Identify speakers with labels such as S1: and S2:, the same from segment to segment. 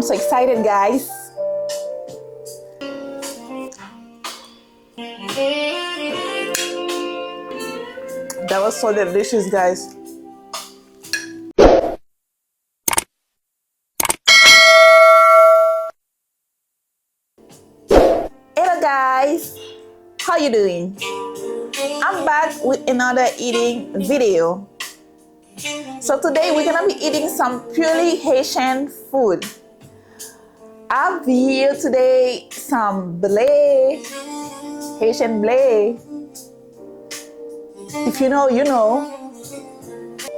S1: so excited, guys. That was so delicious, guys. Hello, guys. How you doing? I'm back with another eating video. So today we're gonna be eating some purely Haitian food. I've here today some blé, Haitian blé. If you know, you know.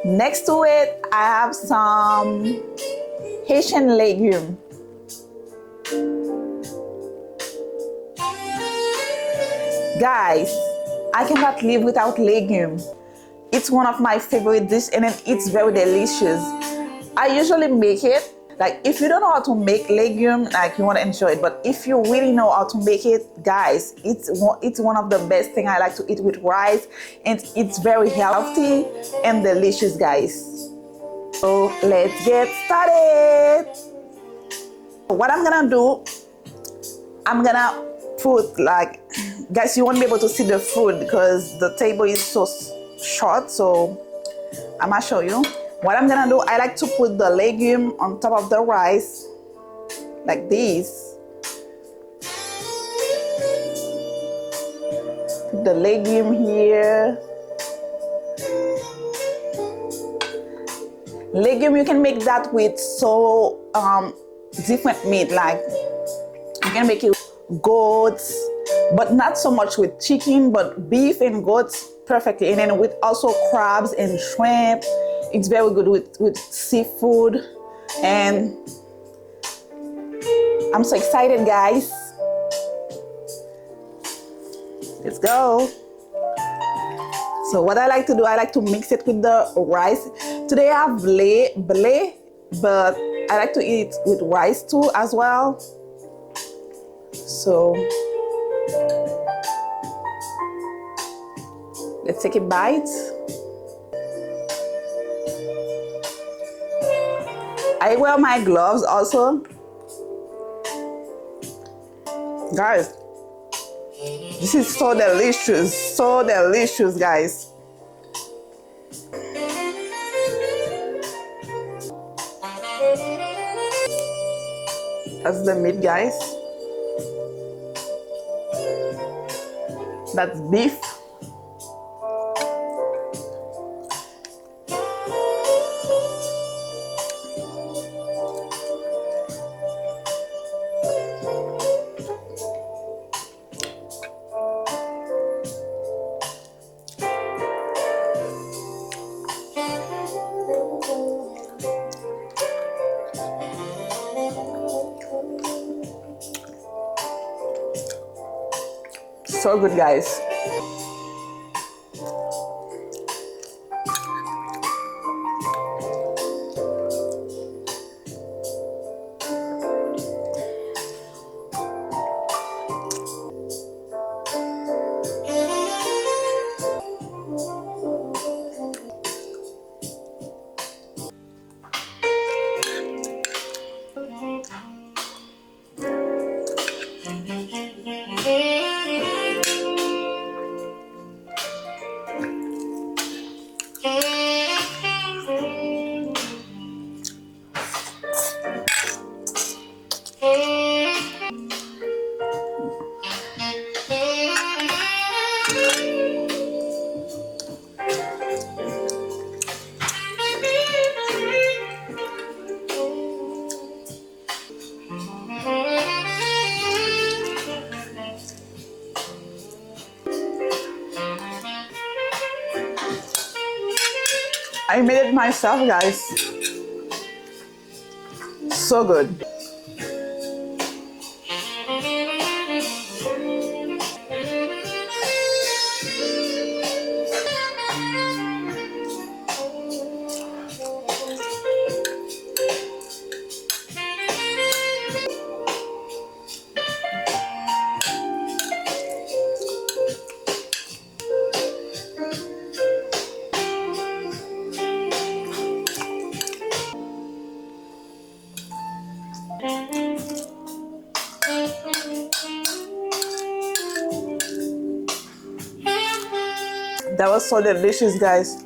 S1: Next to it, I have some Haitian legume. Guys, I cannot live without legume. It's one of my favorite dishes and it's very delicious. I usually make it. Like if you don't know how to make legume, like you want to enjoy it, but if you really know how to make it, guys, it's one of the best things I like to eat with rice, and it's very healthy and delicious, guys. So let's get started. What I'm gonna do, I'm gonna put like, guys, you won't be able to see the food because the table is so short, so I'm gonna show you. What I'm gonna do, I like to put the legume on top of the rice, like this. Put the legume here. Legume, you can make that with so different meat, like you can make it goats, but not so much with chicken, but beef and goats perfectly, and then with also crabs and shrimp. It's very good with seafood, and I'm so excited, guys. Let's go. So what I like to do, I like to mix it with the rice. Today I have blé, but I like to eat it with rice too as well. So let's take a bite. I wear my gloves also. Guys, this is so delicious, guys. That's the meat, guys. That's beef. So good, guys. I made it myself, guys. So good. That was so delicious, guys.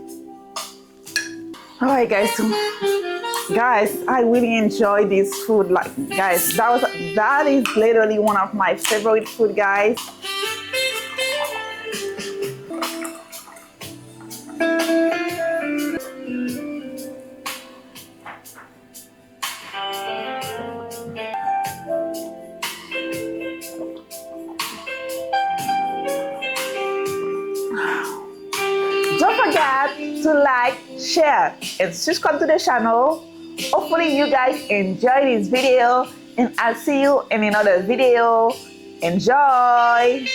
S1: All right, guys. Guys, I really enjoy this food. Like, guys, that is literally one of my favorite food, guys. Don't forget to like, share, and subscribe to the channel. Hopefully you guys enjoy this video, and I'll see you in another video. Enjoy!